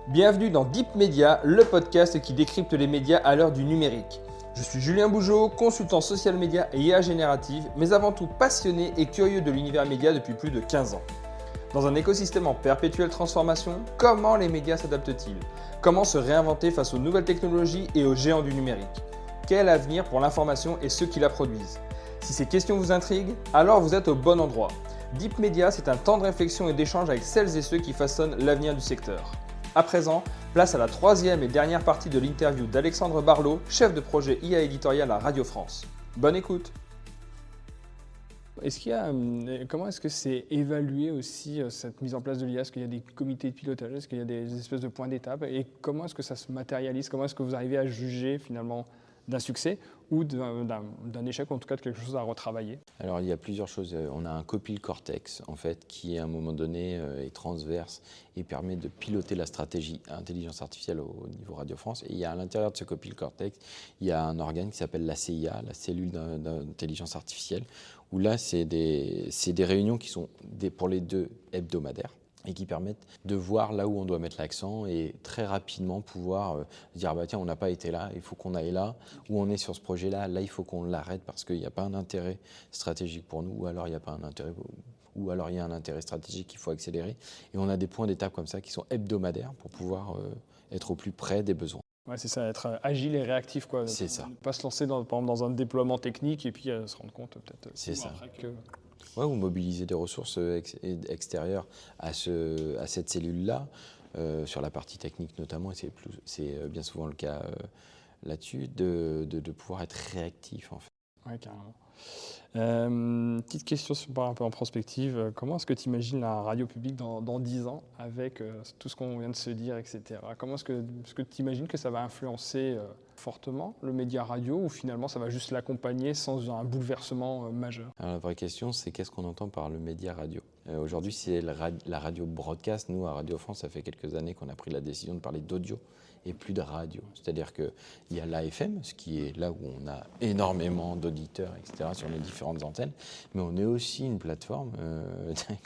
Bienvenue dans Deep Media, le podcast qui décrypte les médias à l'heure du numérique. Je suis Julien Bougeot, consultant social media et IA générative, mais avant tout passionné et curieux de l'univers média depuis plus de 15 ans. Dans un écosystème en perpétuelle transformation, comment les médias s'adaptent-ils? Comment se réinventer face aux nouvelles technologies et aux géants du numérique? Quel avenir pour l'information et ceux qui la produisent? Si ces questions vous intriguent, alors vous êtes au bon endroit. Deep Media, c'est un temps de réflexion et d'échange avec celles et ceux qui façonnent l'avenir du secteur. À présent, place à la troisième et dernière partie de l'interview d'Alexandre Barlot, chef de projet IA éditorial à Radio France. Bonne écoute. Comment est-ce que c'est évalué aussi cette mise en place de l'IA? Est-ce qu'il y a des comités de pilotage? Est-ce qu'il y a des espèces de points d'étape? Et comment est-ce que ça se matérialise? Comment est-ce que vous arrivez à juger finalement d'un succès ou d'un échec, ou en tout cas de quelque chose à retravailler? Alors il y a plusieurs choses. On a un Copil Cortex en fait qui à un moment donné est transverse et permet de piloter la stratégie intelligence artificielle au niveau Radio France. Et il y a à l'intérieur de ce Copil Cortex, il y a un organe qui s'appelle la CIA, la cellule d'intelligence artificielle, où là c'est des réunions qui sont pour les deux hebdomadaires, et qui permettent de voir là où on doit mettre l'accent et très rapidement pouvoir dire bah tiens, on n'a pas été là, il faut qu'on aille là, ou on est sur ce projet-là, là il faut qu'on l'arrête parce qu'il n'y a pas un intérêt stratégique pour nous, ou alors il n'y a pas un intérêt, ou alors il y a un intérêt stratégique qu'il faut accélérer. Et on a des points d'étape comme ça qui sont hebdomadaires pour pouvoir être au plus près des besoins. Ouais, c'est ça, être agile et réactif, quoi. C'est ça. Ne pas se lancer par exemple, dans un déploiement technique et puis se rendre compte peut-être. C'est ça. Après que... Ouais, ou mobiliser des ressources extérieures à cette cellule-là, sur la partie technique notamment, et c'est bien souvent le cas là-dessus, de pouvoir être réactif en fait. Oui, carrément. Petite question un peu en prospective. Comment est-ce que tu imagines la radio publique dans 10 ans avec tout ce qu'on vient de se dire, etc. Comment est-ce que tu imagines que ça va influencer fortement le média radio, ou finalement ça va juste l'accompagner sans un bouleversement majeur? Alors la vraie question, c'est qu'est-ce qu'on entend par le média radio? Aujourd'hui, c'est la radio broadcast. Nous, à Radio France, ça fait quelques années qu'on a pris la décision de parler d'audio et plus de radio. C'est-à-dire qu'il y a l'AFM, ce qui est là où on a énormément d'auditeurs, etc., sur les différentes antennes, mais on est aussi une plateforme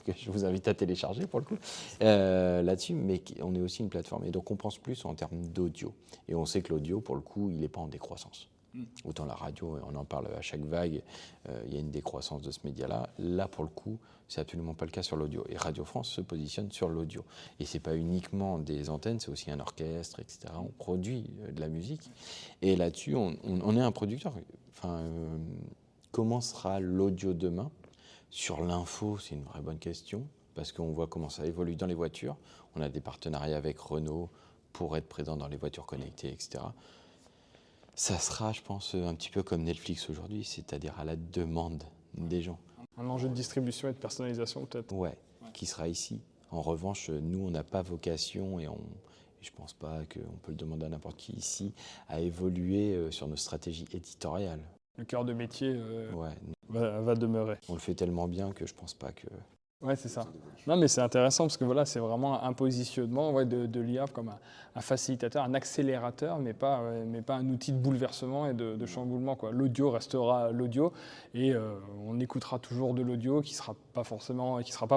que je vous invite à télécharger pour le coup, là-dessus, mais on est aussi une plateforme. Et donc on pense plus en termes d'audio. Et on sait que l'audio, pour le coup, il n'est pas en décroissance. Autant la radio, on en parle à chaque vague, il y a une décroissance de ce média-là. Là, pour le coup, c'est absolument pas le cas sur l'audio. Et Radio France se positionne sur l'audio. Et c'est pas uniquement des antennes, c'est aussi un orchestre, etc. On produit de la musique. Et là-dessus, on est un producteur. Enfin, comment sera l'audio demain? Sur l'info, c'est une vraie bonne question, parce qu'on voit comment ça évolue dans les voitures. On a des partenariats avec Renault pour être présent dans les voitures connectées, etc. Ça sera, je pense, un petit peu comme Netflix aujourd'hui, c'est-à-dire à la demande des gens. Un enjeu de distribution et de personnalisation peut-être. Ouais, qui sera ici. En revanche, nous, on n'a pas vocation, et je ne pense pas qu'on peut le demander à n'importe qui ici, à évoluer sur nos stratégies éditoriales. Le cœur de métier Ouais. va demeurer. On le fait tellement bien que je ne pense pas que... Ouais, c'est ça. Non, mais c'est intéressant parce que voilà, c'est vraiment un positionnement de l'IA comme un facilitateur, un accélérateur, mais pas un outil de bouleversement et de chamboulement, quoi. L'audio restera l'audio et on écoutera toujours de l'audio qui sera pas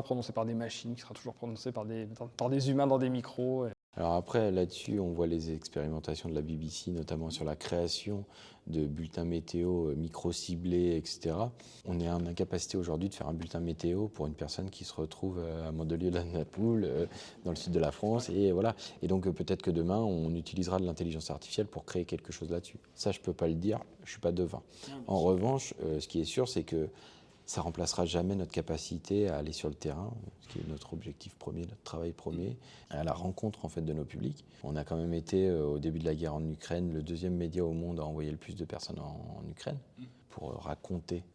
prononcé par des machines, qui sera toujours prononcé par des humains dans des micros. Alors après, là-dessus, on voit les expérimentations de la BBC, notamment sur la création de bulletins météo micro-ciblés, etc. On est en incapacité aujourd'hui de faire un bulletin météo pour une personne qui se retrouve à Mandelieu-la-Napoule, dans le sud de la France, et voilà. Et donc peut-être que demain, on utilisera de l'intelligence artificielle pour créer quelque chose là-dessus. Ça, je ne peux pas le dire, je ne suis pas devin. En revanche, ce qui est sûr, c'est que ça ne remplacera jamais notre capacité à aller sur le terrain, ce qui est notre objectif premier, notre travail premier, à la rencontre en fait de nos publics. On a quand même été, au début de la guerre en Ukraine, le deuxième média au monde à envoyer le plus de personnes en Ukraine pour raconter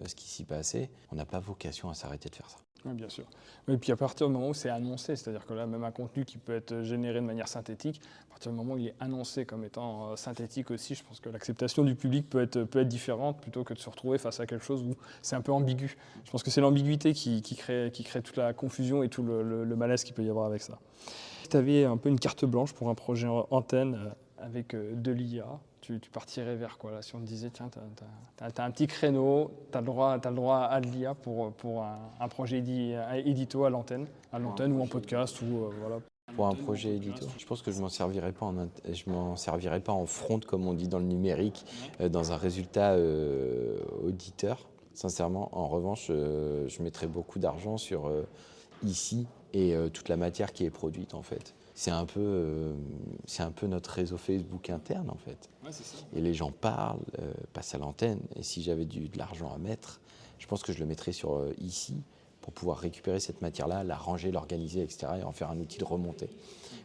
ce qui s'y passait. On n'a pas vocation à s'arrêter de faire ça. Oui, bien sûr. Et puis à partir du moment où c'est annoncé, c'est-à-dire que là, même un contenu qui peut être généré de manière synthétique, à partir du moment où il est annoncé comme étant synthétique aussi, je pense que l'acceptation du public peut être différente plutôt que de se retrouver face à quelque chose où c'est un peu ambigu. Je pense que c'est l'ambiguïté qui crée toute la confusion et tout le malaise qu'il peut y avoir avec ça. Si tu avais un peu une carte blanche pour un projet antenne avec de l'IA, tu partirais vers quoi là? Si on te disait, tiens, t'as un petit créneau, t'as le droit à de l'IA pour un projet édito à l'antenne ou en podcast, ou voilà. Pour un projet édito, je pense que je m'en servirais pas je m'en servirais pas en front, comme on dit dans le numérique, dans un résultat auditeur. Sincèrement, en revanche, je mettrais beaucoup d'argent sur ici et toute la matière qui est produite en fait. C'est un peu notre réseau Facebook interne en fait. Ouais, c'est ça. Et les gens parlent, passent à l'antenne. Et si j'avais de l'argent à mettre, je pense que je le mettrais sur ici pour pouvoir récupérer cette matière-là, la ranger, l'organiser, etc. et en faire un outil de remontée.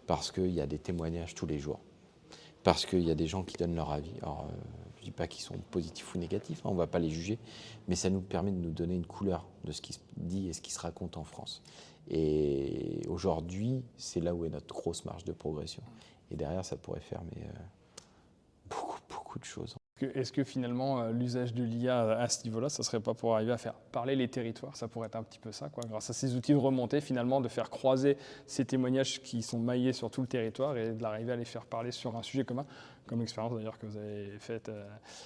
Parce qu'il y a des témoignages tous les jours. Parce qu'il y a des gens qui donnent leur avis. Alors, je ne dis pas qu'ils sont positifs ou négatifs, hein, on ne va pas les juger, mais ça nous permet de nous donner une couleur de ce qui se dit et ce qui se raconte en France. Et aujourd'hui, c'est là où est notre grosse marge de progression. Et derrière, ça pourrait faire beaucoup de choses. Est-ce que finalement, l'usage de l'IA à ce niveau-là, ça ne serait pas pour arriver à faire parler les territoires? Ça pourrait être un petit peu ça, quoi, grâce à ces outils de remontée, finalement, de faire croiser ces témoignages qui sont maillés sur tout le territoire et de l'arriver à les faire parler sur un sujet commun, comme l'expérience d'ailleurs que vous avez faite,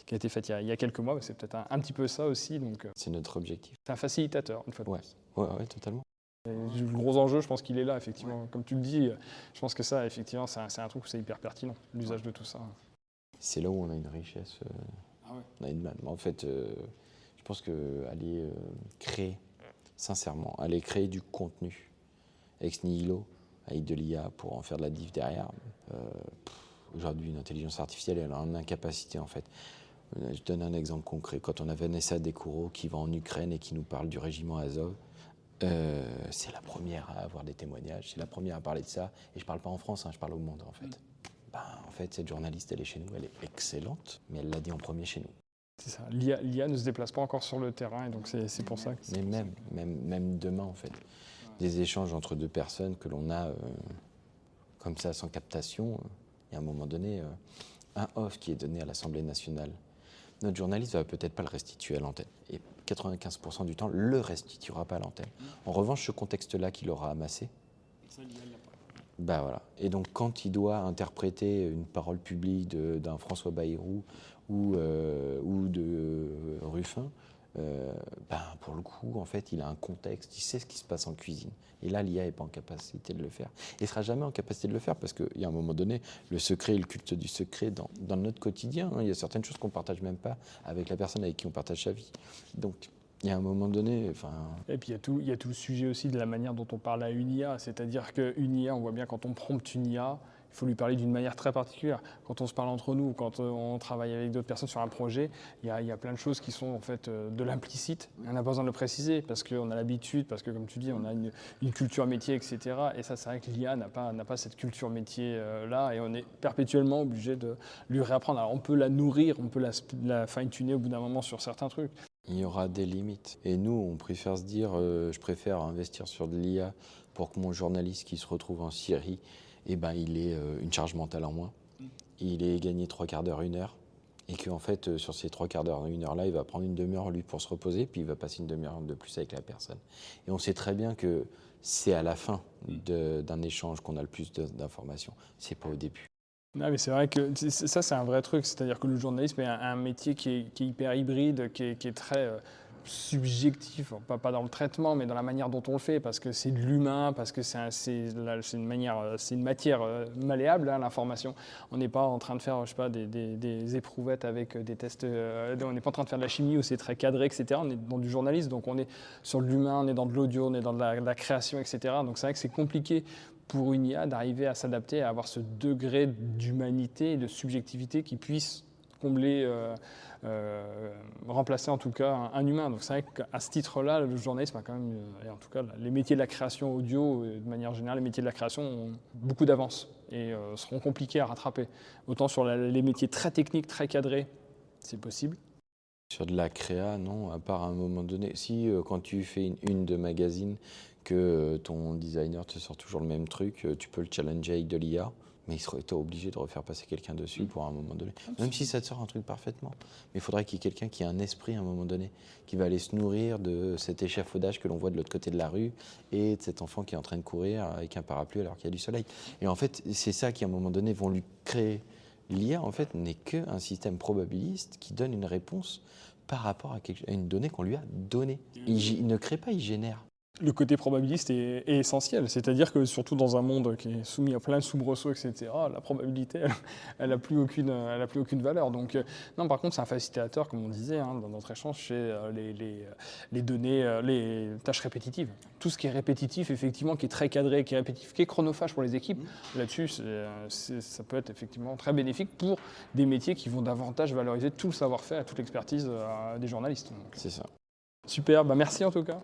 qui a été faite il y a quelques mois. C'est peut-être un petit peu ça aussi. C'est notre objectif. C'est un facilitateur, une fois de plus. Ouais, totalement. Et le gros enjeu, je pense qu'il est là, effectivement. Comme tu le dis, je pense que ça, effectivement, c'est un truc où c'est hyper pertinent, l'usage de tout ça. C'est là où on a une richesse, on a une manne. En fait, je pense qu'aller créer, sincèrement, aller créer du contenu ex nihilo, avec de l'IA pour en faire de la diff derrière, aujourd'hui, une intelligence artificielle, elle a une incapacité, en fait. Je donne un exemple concret. Quand on a Vanessa Descoureaux qui va en Ukraine et qui nous parle du régiment Azov, c'est la première à avoir des témoignages, c'est la première à parler de ça. Et je ne parle pas en France, hein, je parle au monde, en fait. En fait, cette journaliste, elle est chez nous, elle est excellente, mais elle l'a dit en premier chez nous. C'est ça. L'IA ne se déplace pas encore sur le terrain, et donc c'est pour ça que... Mais même demain, en fait, des échanges entre deux personnes que l'on a comme ça, sans captation, il y a un moment donné, un off qui est donné à l'Assemblée nationale. Notre journaliste ne va peut-être pas le restituer à l'antenne. Et 95% du temps, le restituera pas à l'antenne. En revanche, ce contexte-là qu'il aura amassé, ça, l'IA l'a pas. bah voilà. Et donc, quand il doit interpréter une parole publique d'un François Bayrou ou de Ruffin, pour le coup, en fait, il a un contexte, il sait ce qui se passe en cuisine. Et là, l'IA n'est pas en capacité de le faire. Et ne sera jamais en capacité de le faire parce qu'il y a un moment donné, le secret et le culte du secret dans notre quotidien, hein, il y a certaines choses qu'on ne partage même pas avec la personne avec qui on partage sa vie. Donc, il y a un moment donné... Et puis il y a tout le sujet aussi de la manière dont on parle à une IA. C'est-à-dire qu'une IA, on voit bien quand on prompte une IA, il faut lui parler d'une manière très particulière. Quand on se parle entre nous, quand on travaille avec d'autres personnes sur un projet, il y a plein de choses qui sont en fait de l'implicite. On n'a pas besoin de le préciser parce qu'on a l'habitude, parce que comme tu dis, on a une culture métier, etc. Et ça, c'est vrai que l'IA n'a pas cette culture métier-là et on est perpétuellement obligé de lui réapprendre. Alors on peut la nourrir, on peut la fine-tuner au bout d'un moment sur certains trucs. Il y aura des limites. Et nous, on préfère se dire, je préfère investir sur de l'IA pour que mon journaliste qui se retrouve en Syrie, il ait une charge mentale en moins. Il ait gagné 3/4 d'heure, 1 heure. Et qu'en fait, sur ces 3/4 d'heure, 1 heure-là, il va prendre une demi-heure, lui, pour se reposer, puis il va passer une demi-heure de plus avec la personne. Et on sait très bien que c'est à la fin d'un échange qu'on a le plus d'informations. C'est pas au début. Non, mais c'est vrai que ça, c'est un vrai truc. C'est-à-dire que le journalisme est un métier qui est hyper hybride, qui est très subjectif, pas dans le traitement, mais dans la manière dont on le fait, parce que c'est de l'humain, parce que c'est une matière malléable, hein, l'information. On n'est pas en train de faire, je sais pas, des éprouvettes avec des tests. On n'est pas en train de faire de la chimie où c'est très cadré, etc. On est dans du journalisme, donc on est sur de l'humain, on est dans de l'audio, on est dans de la création, etc. Donc c'est vrai que c'est compliqué pour une IA d'arriver à s'adapter, à avoir ce degré d'humanité et de subjectivité qui puisse combler, remplacer en tout cas un humain. Donc c'est vrai qu'à ce titre-là, le journalisme a quand même, et en tout cas les métiers de la création audio, de manière générale, les métiers de la création ont beaucoup d'avance et seront compliqués à rattraper. Autant sur les métiers très techniques, très cadrés, c'est possible. Sur de la créa, non, à part à un moment donné. Si quand tu fais une de magazine, que ton designer te sort toujours le même truc, tu peux le challenger avec de l'IA, mais il serait obligé de refaire passer quelqu'un dessus pour un moment donné. Même si ça te sort un truc parfaitement. Mais il faudrait qu'il y ait quelqu'un qui ait un esprit à un moment donné, qui va aller se nourrir de cet échafaudage que l'on voit de l'autre côté de la rue et de cet enfant qui est en train de courir avec un parapluie alors qu'il y a du soleil. Et en fait, c'est ça qui à un moment donné vont lui créer. L'IA, en fait, n'est qu'un système probabiliste qui donne une réponse par rapport à une donnée qu'on lui a donnée. Il ne crée pas, il génère. Le côté probabiliste est essentiel, c'est-à-dire que surtout dans un monde qui est soumis à plein de soubresauts, etc., la probabilité, elle n'a plus aucune valeur. Donc, non, par contre, c'est un facilitateur, comme on disait dans notre échange, chez les données, les tâches répétitives. Tout ce qui est répétitif, effectivement, qui est très cadré, qui est répétitif, qui est chronophage pour les équipes, là-dessus, ça peut être effectivement très bénéfique pour des métiers qui vont davantage valoriser tout le savoir-faire et toute l'expertise des journalistes. Donc, C'est ça. super, merci en tout cas.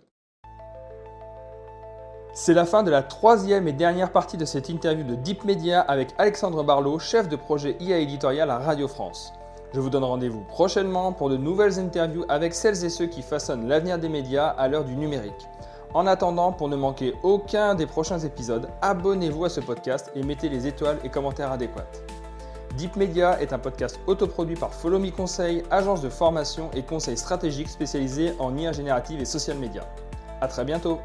C'est la fin de la 3e et dernière partie de cette interview de Deep Media avec Alexandre Barlot, chef de projet IA éditorial à Radio France. Je vous donne rendez-vous prochainement pour de nouvelles interviews avec celles et ceux qui façonnent l'avenir des médias à l'heure du numérique. En attendant, pour ne manquer aucun des prochains épisodes, abonnez-vous à ce podcast et mettez les étoiles et commentaires adéquats. Deep Media est un podcast autoproduit par Follow Me Conseil, agence de formation et conseil stratégique spécialisée en IA générative et social media. À très bientôt.